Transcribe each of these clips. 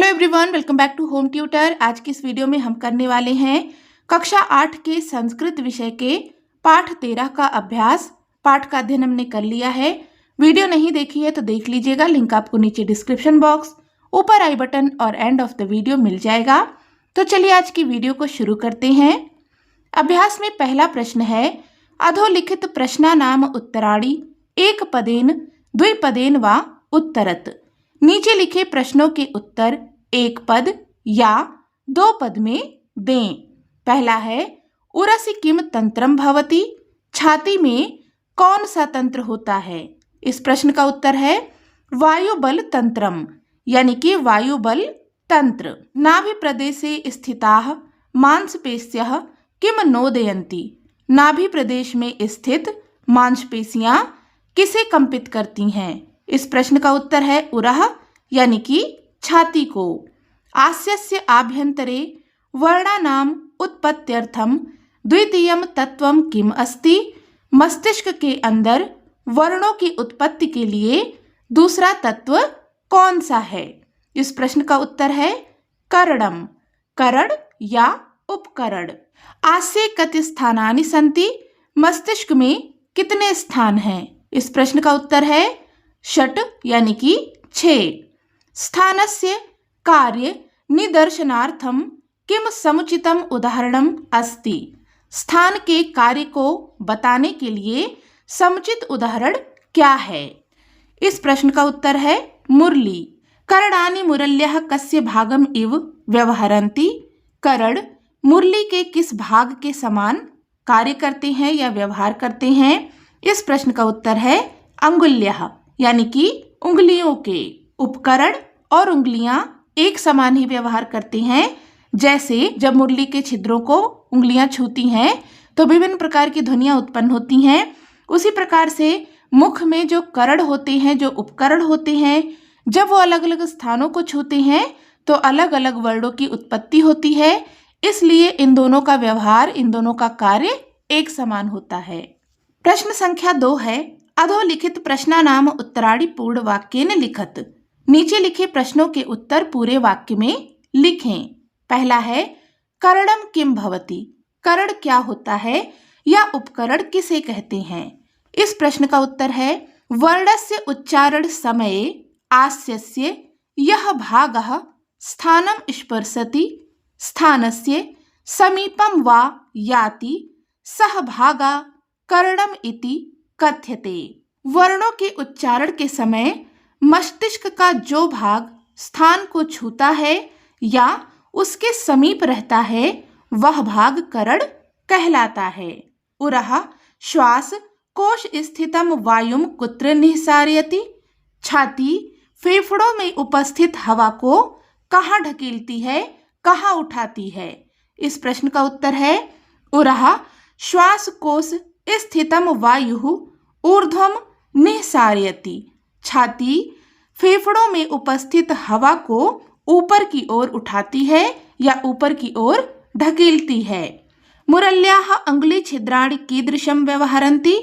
Hello everyone, welcome back to home tutor. आज की इस वीडियो में हम करने वाले हैं कक्षा 8 के संस्कृत विषय के पाठ 13 का अभ्यास। पाठ का अध्ययन हमने कर लिया है। वीडियो नहीं देखी है तो देख लीजिएगा, लिंक आपको नीचे डिस्क्रिप्शन बॉक्स, ऊपर आई बटन और एंड ऑफ द वीडियो मिल जाएगा। तो चलिए आज की वीडियो को शुरू करते हैं। अभ्यास में पहला प्रश्न है, अधोलिखित प्रश्नानाम उत्तराणि एक पदेन द्विपदेन वा उत्तरत। नीचे लिखे प्रश्नों के उत्तर एक पद या दो पद में दें। पहला है, उरसि किम तंत्रम भवति। छाती में कौन सा तंत्र होता है? इस प्रश्न का उत्तर है वायुबल तंत्रम, यानी कि वायुबल तंत्र। नाभि प्रदेशे स्थिताः मांसपेश्यः किम नोदयन्ति। नाभि प्रदेश में स्थित मांसपेशियां किसे कंपित करती हैं? इस प्रश्न का उत्तर है उरः, यानी कि छाती को। आस्यस्य आभ्यंतरे वर्णानाम उत्पत्त्यर्थम द्वितीयम तत्वम किम अस्ति। मस्तिष्क के अंदर वर्णों की उत्पत्ति के लिए दूसरा तत्व कौन सा है? इस प्रश्न का उत्तर है करणम, करण या उपकरण। आस्ये कति स्थानानि सन्ति। मस्तिष्क में कितने स्थान हैं? इस प्रश्न का उत्तर है षट्, यानी कि 6। स्थानस्य कार्य निदर्शनार्थम किम समुचितम उदाहरणम अस्ति। स्थान के कार्य को बताने के लिए समुचित उदाहरण क्या है? इस प्रश्न का उत्तर है मुरली। करणानि मुरल्यः कस्य भागम इव व्यवहरन्ति। करण मुरली के किस भाग के समान कार्य करते हैं या व्यवहार करते हैं? इस प्रश्न का उत्तर है अंगुल्यः, यानी कि उंगलियों के। उपकरण और उंगलियां एक समान ही व्यवहार करते हैं। जैसे जब मुरली के छिद्रों को उंगलियां छूती हैं तो विभिन्न प्रकार की ध्वनियां उत्पन्न होती हैं। उसी प्रकार से मुख में जो करण होते हैं, जो उपकरण होते हैं, जब वो अलग अलग स्थानों को छूते हैं तो अलग अलग वर्णों की उत्पत्ति होती है। इसलिए इन दोनों का व्यवहार, इन दोनों का कार्य एक समान होता है। प्रश्न संख्या 2 है, अधोलिखित प्रश्नानाम उत्तराणि पूर्ण वाक्येन लिखत। नीचे लिखे प्रश्नों के उत्तर पूरे वाक्य में लिखें। पहला है, करणम किम भवति। करण क्या होता है या उपकरण किसे कहते हैं? इस प्रश्न का उत्तर है वर्णस्य उच्चारण समये आस्यस्य यः भागः स्थानं स्पर्शति स्थानस्य समीपं वा याति सः भागः करणम इति कथ्यते। वर्णों के उच्चारण के समय मस्तिष्क का जो भाग स्थान को छूता है या उसके समीप रहता है वह भाग करण कहलाता है। उरः श्वास कोश स्थितम वायुम कुत्र निःसारयति। छाती फेफड़ों में उपस्थित हवा को कहाँ ढकेलती है, कहाँ उठाती है? इस प्रश्न का उत्तर है उरः श्वासकोश स्थितम वायुः ऊर्ध्वम निःसारयति। छाती फेफड़ों में उपस्थित हवा को ऊपर की ओर उठाती है या ऊपर की ओर ढकेलती है। मुरल्याः अंगुली छिद्राणि कीदृशं व्यवहरन्ति।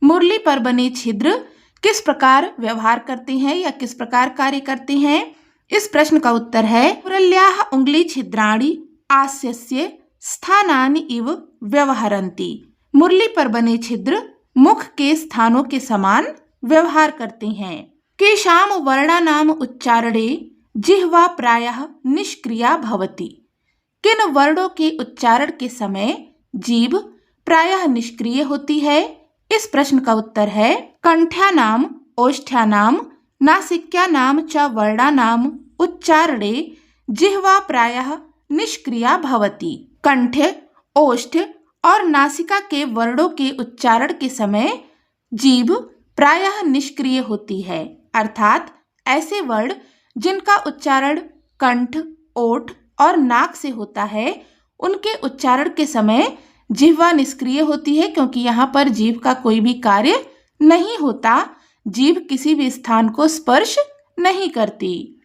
मुरली पर बने छिद्र किस प्रकार व्यवहार करते हैं या किस प्रकार कार्य करते हैं? इस प्रश्न का उत्तर है मुरल्याः अंगुली छिद्राणि आस्यस्य स्थानानि इव व्यवहरन्ति। मुरली पर बने छिद्र मुख के स्थानों के समान व्यवहार करते हैं। केषां वर्णानाम उच्चारणे जिह्वा प्रायः निष्क्रिया भवति। किन वर्णों के उच्चारण के समय जीभ प्रायः निष्क्रिय होती है? इस प्रश्न का उत्तर है कंठ्यानाम ओष्ठ्यानाम नासिक्यानाम च वर्णानाम उच्चारणे जिह्वा प्रायः निष्क्रिया भवति। कंठ, ओष्ठ और नासिका के वर्णों के उच्चारण के समय जीभ प्रायः निष्क्रिय होती है, अर्थात ऐसे वर्ण जिनका उच्चारण कंठ, ओठ और नाक से होता है उनके उच्चारण के समय जिह्वा निष्क्रिय होती है, क्योंकि यहाँ पर जीभ का कोई भी कार्य नहीं होता। जीभ किसी भी स्थान को स्पर्श नहीं करती।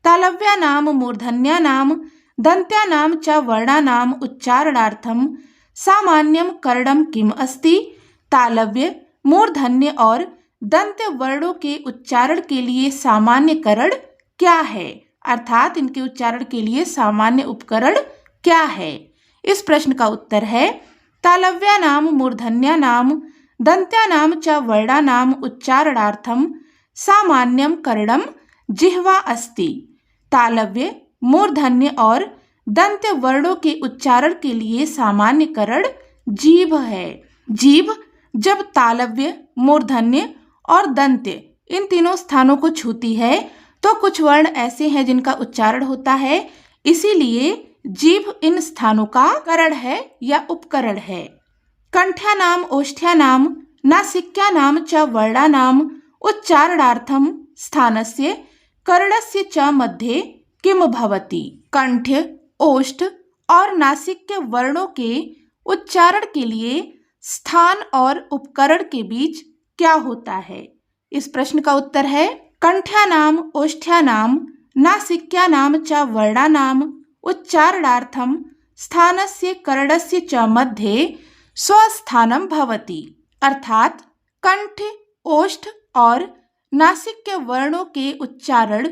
तालव्यानाम मूर्धन्यानाम दंत्यानाम च वर्णानाम उच्चारणार्थम सामान्यम करणम किम अस्ति। तालव्य, मूर्धन्य और दंत्य वर्णों के उच्चारण के लिए सामान्य करण क्या है? अर्थात इनके उच्चारण के लिए सामान्य उपकरण क्या है? इस प्रश्न का उत्तर है तालव्यानाम मूर्धन्यानाम दन्त्यानाम च वर्णानाम उच्चारणार्थम सामान्यम करणम जिह्वा अस्ति। तालव्य, मूर्धन्य और दंत्य वर्णों के उच्चारण के लिए सामान्य करण जीभ है। जीभ जब तालव्य, मूर्धन्य और दंत्य इन तीनों स्थानों को छूती है तो कुछ वर्ण ऐसे हैं जिनका उच्चारण होता है, इसीलिए जीभ इन स्थानों का करण है या उपकरण है। कंठ्यानाम ओष्ठ्यानाम नासिक्यानाम च वर्णानाम उच्चारणार्थम स्थानस्य कर्णस्य च मध्ये किम भवति। कंठ, ओष्ठ और नासिक्य वर्णों के उच्चारण के लिए स्थान और उपकरण के बीच क्या होता है? इस प्रश्न का उत्तर है कंठ्यानाम ओष्ठ्यानाम नासिक्यानाम च वर्णानाम उच्चारणार्थम स्थानस्य कर्णस्य च मध्ये स्वस्थानम भवति। अर्थात कंठ, ओष्ठ और नासिक्य वर्णों के उच्चारण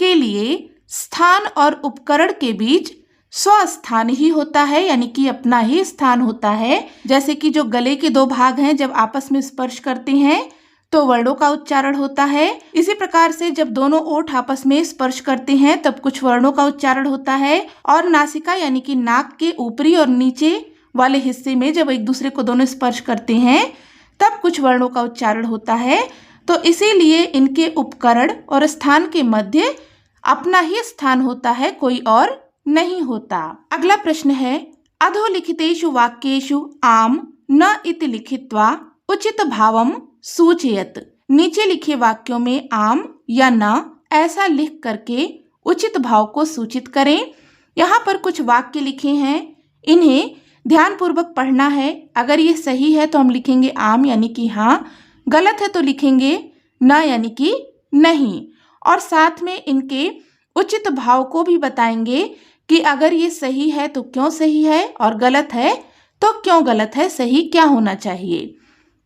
के लिए स्थान और उपकरण के बीच स्वस्थान ही होता है, यानी कि अपना ही स्थान होता है। जैसे कि जो गले के दो भाग हैं जब आपस में स्पर्श करते हैं तो वर्णों का उच्चारण होता है, इसी प्रकार से जब दोनों ओठ आपस में स्पर्श करते हैं तब कुछ वर्णों का उच्चारण होता है। और नासिका यानी कि नाक के ऊपरी और नीचे वाले हिस्से में जब एक दूसरे को दोनों स्पर्श करते हैं तब कुछ वर्णों का उच्चारण होता है। तो इसीलिए इनके उपकरण और स्थान के मध्य अपना ही स्थान होता है, कोई और नहीं होता। अगला प्रश्न है अधोलिखितेषु वाक्येषु आम न इति लिखित्वा उचित भावम सूचयत। नीचे लिखे वाक्यों में आम या न ऐसा लिख करके उचित भाव को सूचित करें। यहाँ पर कुछ वाक्य लिखे हैं, इन्हें ध्यानपूर्वक पढ़ना है। अगर ये सही है तो हम लिखेंगे आम यानी कि हाँ, गलत है तो लिखेंगे न यानी कि नहीं। और साथ में इनके उचित भाव को भी बताएंगे कि अगर ये सही है तो क्यों सही है और गलत है तो क्यों गलत है, सही क्या होना चाहिए।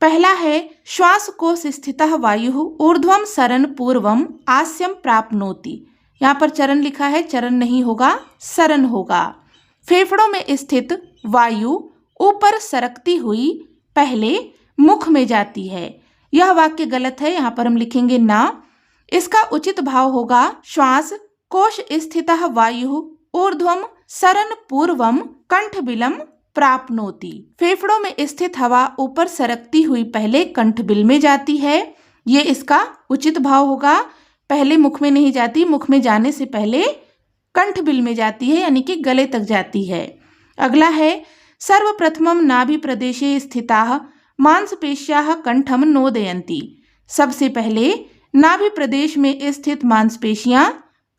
पहला है श्वासकोश स्थितः वायुः ऊर्ध्वं सरन पूर्वम आस्यम प्राप्नोति। यहाँ पर चरण लिखा है, चरण नहीं होगा, सरन होगा। फेफड़ों में स्थित वायु ऊपर सरकती हुई पहले मुख में जाती है। यह वाक्य गलत है, यहाँ पर हम लिखेंगे ना। इसका उचित भाव होगा श्वास कोश स्थितः वायु ऊर्ध्वम सरन पूर्वम कंठबिलम प्राप्नोति। फेफड़ों में स्थित हवा ऊपर सरकती हुई पहले कंठबिल में जाती है, ये इसका उचित भाव होगा। पहले मुख में नहीं जाती, मुख में जाने से पहले कंठबिल में जाती है, यानी कि गले तक जाती है। अगला है सर्वप्रथमं नाभि प्रदेशे स्थिताः मांसपेश्याः कंठम नोदयन्ति। सबसे पहले नाभि प्रदेश में स्थित मांसपेशियां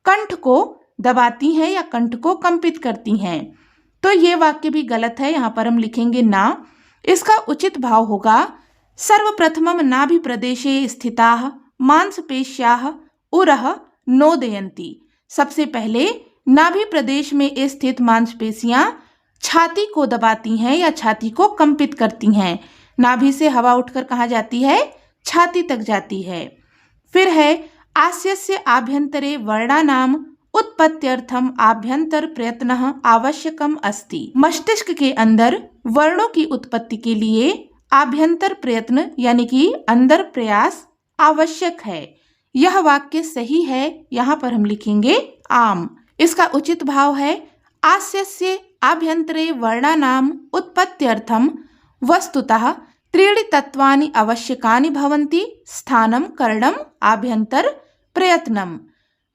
कंठ को दबाती हैं या कंठ को कंपित करती हैं। तो ये वाक्य भी गलत है, यहाँ पर हम लिखेंगे ना। इसका उचित भाव होगा सर्वप्रथमं नाभि प्रदेशे स्थिताः मांसपेश्याः उरः नोदयन्ति। सबसे पहले नाभि प्रदेश में स्थित मांसपेशियां छाती को दबाती हैं या छाती को कंपित करती हैं। नाभि से हवा उठकर कहाँ जाती है? छाती तक जाती है। फिर है आस्यस्य आभ्यंतरे वर्णानाम उत्पत्त्यर्थम आभ्यंतर प्रयत्नः आवश्यकम अस्ति। मस्तिष्क के अंदर वर्णों की उत्पत्ति के लिए आभ्यंतर प्रयत्न यानी कि अंदर प्रयास आवश्यक है। यह वाक्य सही है, यहाँ पर हम लिखेंगे आम। इसका उचित भाव है आस्यस्य आभ्यंतरे वर्णानाम उत्पत्त्यर्थम वस्तुतः त्रीणि तत्वानि आवश्यकानि भवन्ति स्थानम कर्णम आभ्यंतर प्रयत्नम।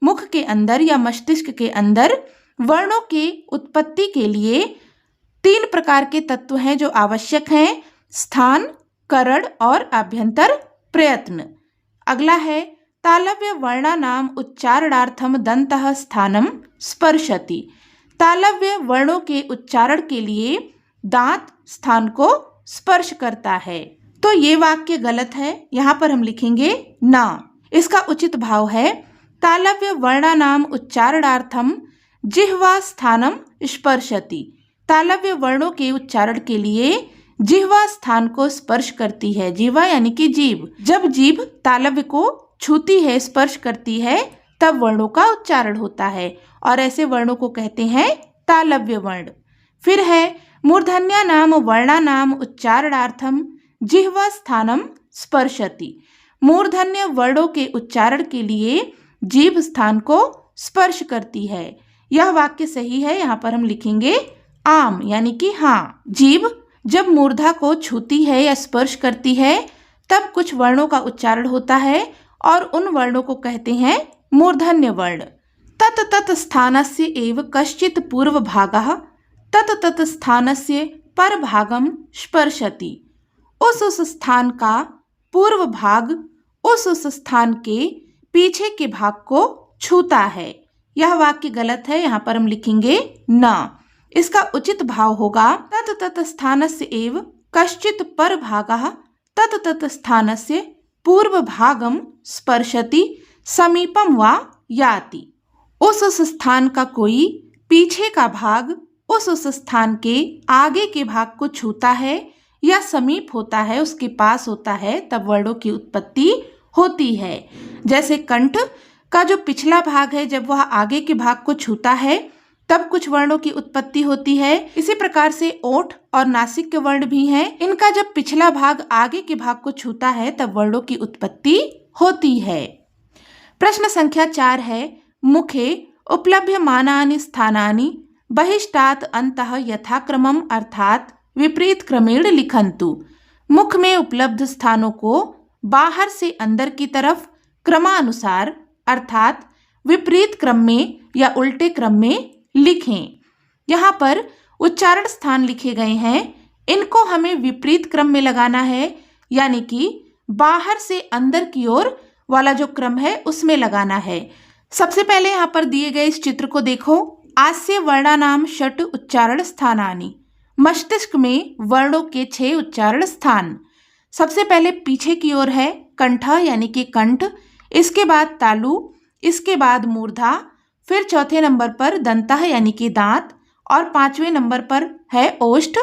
मुख के अंदर या मस्तिष्क के अंदर वर्णों की उत्पत्ति के लिए 3 प्रकार के तत्व हैं जो आवश्यक हैं, स्थान, करण और आभ्यंतर प्रयत्न। अगला है तालव्य वर्णानाम उच्चारणार्थम दंतः स्थानम स्पर्शति। तालव्य वर्णों के उच्चारण के लिए दांत स्थान को स्पर्श करता है। तो ये वाक्य गलत है, यहाँ पर हम लिखेंगे ना। इसका उचित भाव है तालव्य वर्णानाम उच्चारणार्थम जिह्वा स्थानम स्पर्शति। तालव्य वर्णों के उच्चारण के लिए जिह्वा स्थान को स्पर्श करती है। जिह्वा यानी कि जीभ। जब जीभ तालव्य को छूती है, स्पर्श करती है, तब वर्णों का उच्चारण होता है और ऐसे वर्णों को कहते हैं तालव्य वर्ण। फिर है मूर्धन्यानाम वर्णानाम उच्चारणार्थम जिह्वा स्थानम स्पर्शति। मूर्धन्य वर्णों के उच्चारण के लिए जीभ स्थान को स्पर्श करती है। यह वाक्य सही है। यहाँ पर हम लिखेंगे आम यानी कि हाँ। जीभ जब मूर्धा को छूती है या स्पर्श करती है तब कुछ वर्णों का उच्चारण होता है और उन वर्णों को कहते हैं मूर्धन्य वर्ण। तत् तत् स्थानस्य एव कश्चित् पूर्वभागः तत् तत् स्थानस्य परभागं स्पर्शति। उस स्थान का पूर्व भाग उस स्थान के पीछे के भाग को छूता है। यह वाक्य गलत है। यहाँ पर हम लिखेंगे न। इसका उचित भाव होगा तत् तत् स्थानस्य एव कश्चित् परभागः तत् तत् स्थानस्य पूर्वभागं स्पर्शति समीपम वा याति। उस स्थान का कोई पीछे का भाग उस स्थान के आगे के भाग को छूता है या समीप होता है, उसके पास होता है, तब वर्णों की उत्पत्ति होती है। जैसे कंठ का जो पिछला भाग है जब वह आगे के भाग को छूता है तब कुछ वर्णों की उत्पत्ति होती है। इसी प्रकार से ओठ और नासिक के वर्ण भी हैं। इनका जब पिछला भाग आगे के भाग को छूता है तब वर्णों की उत्पत्ति होती है। प्रश्न संख्या 4 है मुखे उपलभ्यमानानि स्थानानि बहिष्टात् अन्तः यथाक्रमम् अर्थात विपरीत क्रमेण लिखन्तु। मुख में उपलब्ध स्थानों को बाहर से अंदर की तरफ क्रमानुसार अर्थात विपरीत क्रम में या उल्टे क्रम में लिखें। यहाँ पर उच्चारण स्थान लिखे गए हैं, इनको हमें विपरीत क्रम में लगाना है, यानी कि बाहर से अंदर की ओर वाला जो क्रम है उसमें लगाना है। सबसे पहले यहाँ पर दिए गए इस चित्र को देखो। आस्य वर्णानाम षट् उच्चारण स्थानानि। मस्तिष्क में वर्णों के 6 उच्चारण स्थान। सबसे पहले पीछे की ओर है कंठ यानी कि कंठ, इसके बाद तालु, इसके बाद मूर्धा, फिर चौथे नंबर पर दंतः यानी कि दांत और 5वें नंबर पर है ओष्ठ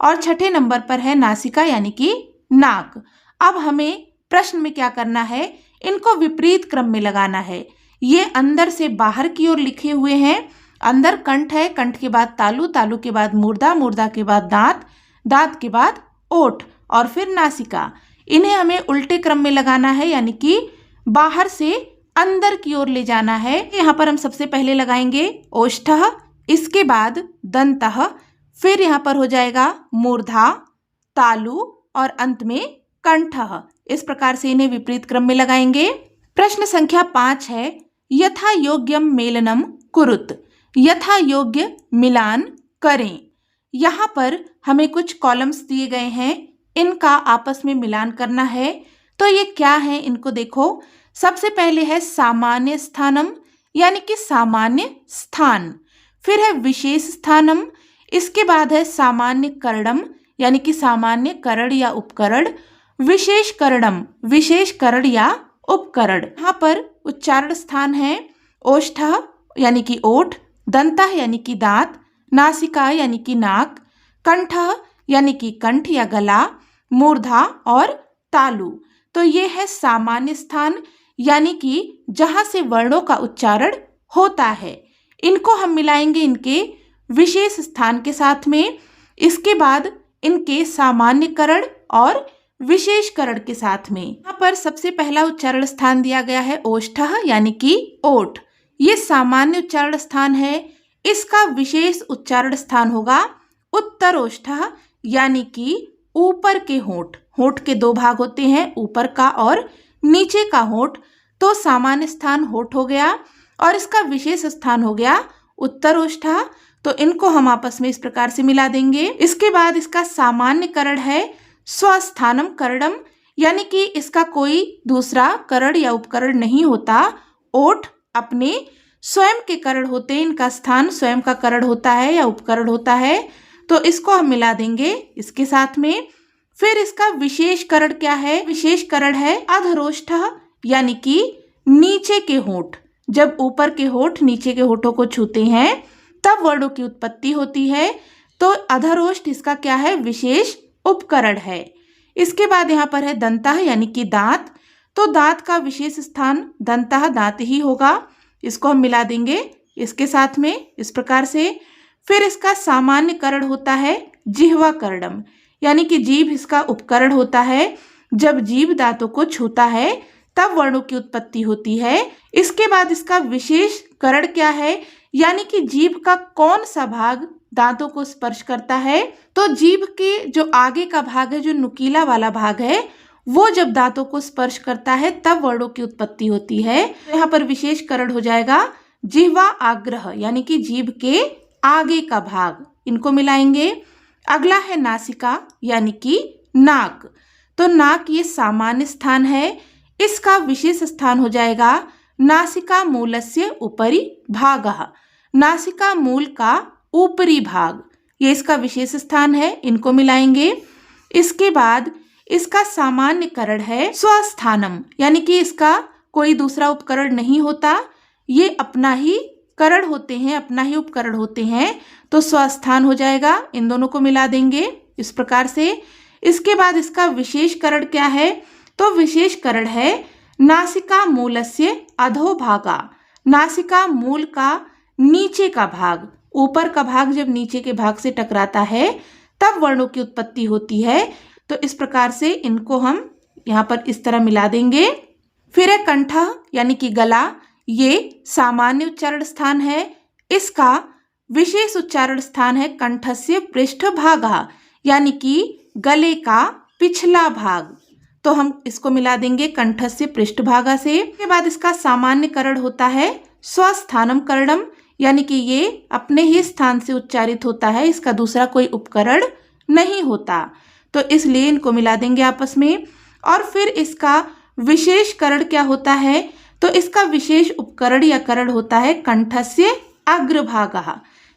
और 6ठे नंबर पर है नासिका यानी कि नाक। अब हमें प्रश्न में क्या करना है, इनको विपरीत क्रम में लगाना है। ये अंदर से बाहर की ओर लिखे हुए हैं। अंदर कंठ है, कंठ के बाद तालु, तालु के बाद मूर्धा, मूर्धा के बाद दांत, दांत के बाद ओठ और फिर नासिका। इन्हें हमें उल्टे क्रम में लगाना है, यानी कि बाहर से अंदर की ओर ले जाना है। यहाँ पर हम सबसे पहले लगाएंगे ओष्ठः, इसके बाद दंतः, फिर यहाँ पर हो जाएगा मूर्धा, तालु और अंत में कंठः। इस प्रकार से इन्हें विपरीत क्रम में लगाएंगे। प्रश्न संख्या 5 है यथा योग्यम मेलनम कुरुत। यथा योग्य मिलान करें। यहाँ पर हमें कुछ कॉलम्स दिए गए हैं, इनका आपस में मिलान करना है। तो ये क्या है, इनको देखो। सबसे पहले है सामान्य स्थानम यानी कि सामान्य स्थान, फिर है विशेष स्थानम, इसके बाद है सामान्य करणम यानी कि सामान्य करण या उपकरण, विशेष करणम विशेष करण या उपकरण। यहाँ पर उच्चारण स्थान है ओष्ठः यानी कि ओठ, दंतः यानी कि दांत, नासिका यानी कि नाक, कंठः यानी कि कंठ या गला, मूर्धा और तालु। तो ये है सामान्य स्थान यानी कि जहाँ से वर्णों का उच्चारण होता है। इनको हम मिलाएंगे इनके विशेष स्थान के साथ में, इसके बाद इनके सामान्यकरण और विशेषकरण के साथ में। यहाँ पर सबसे पहला उच्चारण स्थान दिया गया है ओष्ठः यानी कि ओठ। ये सामान्य उच्चारण स्थान है। इसका विशेष उच्चारण स्थान होगा उत्तरोष्ठः यानी कि ऊपर के होंठ। होंठ के 2 भाग होते हैं, ऊपर का और नीचे का होंठ। तो सामान्य स्थान होंठ हो गया और इसका विशेष स्थान हो गया उत्तरोष्ठः। तो इनको हम आपस में इस प्रकार से मिला देंगे। इसके बाद इसका सामान्यकरण है स्वस्थानम करणम यानी कि इसका कोई दूसरा करण या उपकरण नहीं होता। ओठ अपने स्वयं के करण होते हैं, इनका स्थान स्वयं का करण होता है या उपकरण होता है। तो इसको हम मिला देंगे इसके साथ में। फिर इसका विशेषकरण क्या है, विशेषकरण है अधरोष्ठः यानी कि नीचे के होंठ। जब ऊपर के होंठ नीचे के होठों को छूते हैं तब वर्णों की उत्पत्ति होती है। तो अधरोष्ठ इसका क्या है, विशेष उपकरण है। इसके बाद यहाँ पर है दंतः यानी कि दांत। तो दांत का विशेष स्थान दंतः दांत ही होगा। इसको हम मिला देंगे इसके साथ में इस प्रकार से। फिर इसका सामान्य करण होता है जिह्वा करडम, यानी कि जीभ इसका उपकरण होता है। जब जीभ दांतों को छूता है तब वर्णों की उत्पत्ति होती है। इसके बाद इसका विशेष करण क्या है, यानी कि जीभ का कौन सा भाग दांतों को स्पर्श करता है। तो जीभ के जो आगे का भाग है, जो नुकीला वाला भाग है, वो जब दांतों को स्पर्श करता है तब वर्णों की उत्पत्ति होती है। तो यहाँ पर विशेष करण हो जाएगा जिह्वा आग्रह, यानी कि जीभ के आगे का भाग, इनको मिलाएंगे। अगला है नासिका, यानी कि नाक। तो नाक ये सामान्य स्थान है, इसका विशेष स्थान हो जाएगा नासिका मूलस्य उपरि भागः, नासिका मूल का ऊपरी भाग, ये इसका विशेष स्थान है, इनको मिलाएंगे। इसके बाद इसका सामान्य करण है स्वस्थानम, यानी कि इसका कोई दूसरा उपकरण नहीं होता, ये अपना ही करण होते हैं, अपना ही उपकरण होते हैं, तो स्वस्थान हो जाएगा। इन दोनों को मिला देंगे इस प्रकार से। इसके बाद इसका विशेष करण क्या है, तो विशेष करण है नासिका मूलस्य अधोभागा, नासिका मूल का नीचे का भाग, ऊपर का भाग जब नीचे के भाग से टकराता है तब वर्णों की उत्पत्ति होती है। तो इस प्रकार से इनको हम यहाँ पर इस तरह मिला देंगे। फिर है कंठ, यानी कि गला, ये सामान्य उच्चारण स्थान है, इसका विशेष उच्चारण स्थान है कंठस्य पृष्ठभागः, यानी कि गले का पिछला भाग, तो हम इसको मिला देंगे कंठस्य पृष्ठभागा से। इसके बाद इसका सामान्य करण होता है स्वस्थानम करणम, यानी कि ये अपने ही स्थान से उच्चारित होता है, इसका दूसरा कोई उपकरण नहीं होता, तो इसलिए इनको मिला देंगे आपस में। और फिर इसका विशेष करण क्या होता है, तो इसका विशेष उपकरण या करण होता है कंठस्य अग्रभागः,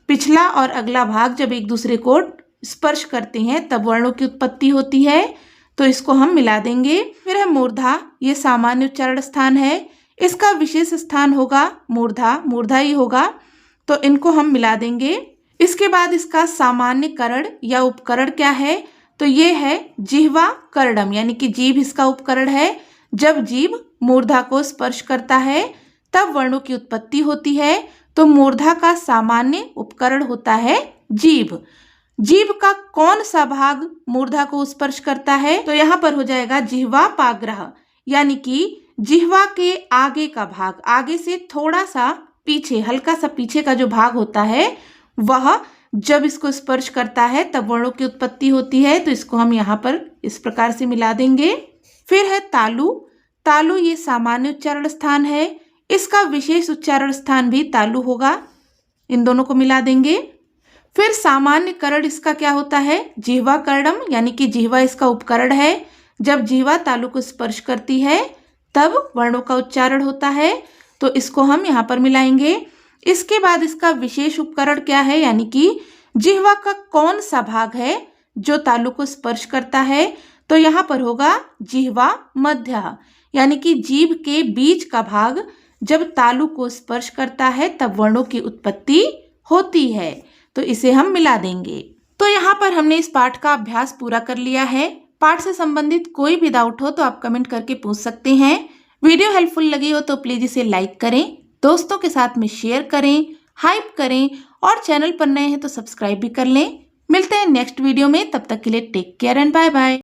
पिछला और अगला भाग जब एक दूसरे को स्पर्श करते हैं तब वर्णों की उत्पत्ति होती है, तो इसको हम मिला देंगे। फिर है मूर्धा, ये सामान्य उच्चारण स्थान है, इसका विशेष स्थान होगा मूर्धा, मूर्धा ही होगा, तो इनको हम मिला देंगे। इसके बाद इसका सामान्य करण या उपकरण क्या है, तो ये है जिह्वा करडम, यानी कि जीभ इसका उपकरण है। जब जीभ मूर्धा को स्पर्श करता है तब वर्णों की उत्पत्ति होती है, तो मूर्धा का सामान्य उपकरण होता है जीभ। जीभ का कौन सा भाग मूर्धा को स्पर्श करता है, तो यहाँ पर हो जाएगा जिह्वा पाग्रह, यानी कि जिह्वा के आगे का भाग, आगे से थोड़ा सा पीछे, हल्का सा पीछे का जो भाग होता है, वह जब इसको स्पर्श करता है तब वर्णों की उत्पत्ति होती है, तो इसको हम यहाँ पर इस प्रकार से मिला देंगे। फिर है तालु, तालु ये सामान्य उच्चारण स्थान है, इसका विशेष उच्चारण स्थान भी तालु होगा, इन दोनों को मिला देंगे। फिर सामान्य करण इसका क्या होता है, जिह्वा करडम, यानी कि जिह्वा इसका उपकरण है, जब जिह्वा तालु को स्पर्श करती है तब वर्णों का उच्चारण होता है, तो इसको हम यहाँ पर मिलाएंगे। इसके बाद इसका विशेष उपकरण क्या है, यानी कि जिह्वा का कौन सा भाग है जो तालु को स्पर्श करता है, तो यहाँ पर होगा जिह्वा मध्य, यानी कि जीभ के बीच का भाग जब तालु को स्पर्श करता है तब वर्णों की उत्पत्ति होती है, तो इसे हम मिला देंगे। तो यहाँ पर हमने इस पाठ का अभ्यास पूरा कर लिया है। पाठ से संबंधित कोई भी डाउट हो तो आप कमेंट करके पूछ सकते हैं। वीडियो हेल्पफुल लगी हो तो प्लीज इसे लाइक करें, दोस्तों के साथ में शेयर करें, हाइप करें, और चैनल पर नए हैं तो सब्सक्राइब भी कर लें। मिलते हैं नेक्स्ट वीडियो में, तब तक के लिए take care and bye bye.